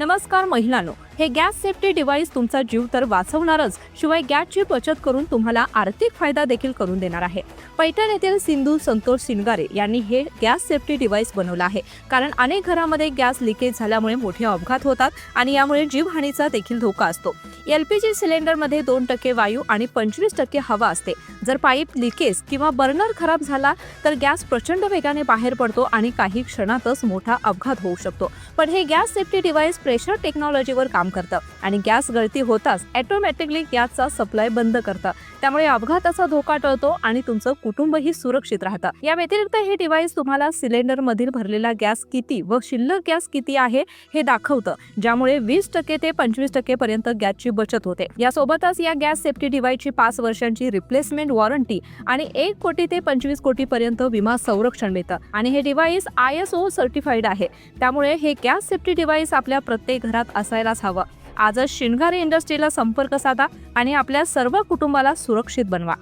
नमस्कार महिलांनो, हे gas safety device तुमचा जीव तर वाचवणारच, शिवाय गॅसची बचत करून तुम्हाला आर्थिक फायदा देखील करून देणार आहे. पैठण येथील सिंधू संतोष सिंगारे यांनी हे गॅस सेफ्टी डिव्हाइस बनवलं आहे. कारण अनेक घरामध्ये गॅस लिकेज झाल्यामुळे मोठे अपघात होतात आणि यामुळे जीवहानीचा देखील धोका असतो. एलपीजी सिलेंडरमध्ये 2% वायू आणि 25% हवा असते. जर पाईप लिकेज किंवा बर्नर खराब झाला तर गॅस प्रचंड वेगाने बाहेर पडतो आणि काही क्षणातच मोठा अपघात होऊ शकतो. पण हे गॅस सेफ्टी डिव्हाइस प्रेशर टेक्नॉलॉजीवर काम करतं आणि गॅस गळती होताच ऑटोमॅटिकली गॅसचा सप्लाय बंद करतं. त्यामुळे अपघाताचा धोका टळतो आणि तुमचं कुटुंबही सुरक्षित राहतं. या व्यतिरिक्त हे डिव्हाइस तुम्हाला सिलेंडर मधील भरलेला गॅस किती व शिल्लक गॅस किती आहे हे दाखवतं, ज्यामुळे 20% ते 25% पर्यंत गॅसची बचत होते. यासोबतच या गॅस सेफ्टी डिव्हाइसची 5 वर्षांची रिप्लेसमेंट वॉरंटी आणि 1 कोटी ते 25 कोटी पर्यंत विमा संरक्षण मिळतं. आणि हे डिव्हाइस ISO सर्टिफाईड आहे. त्यामुळे हे गॅस सेफ्टी डिव्हाइस आपल्या प्रत्येक घरात असायलाच हवं. आजच शिंगारे इंडस्ट्रीला संपर्क साधा आणि आपल्या सर्व कुटुंबाला सुरक्षित बनवा.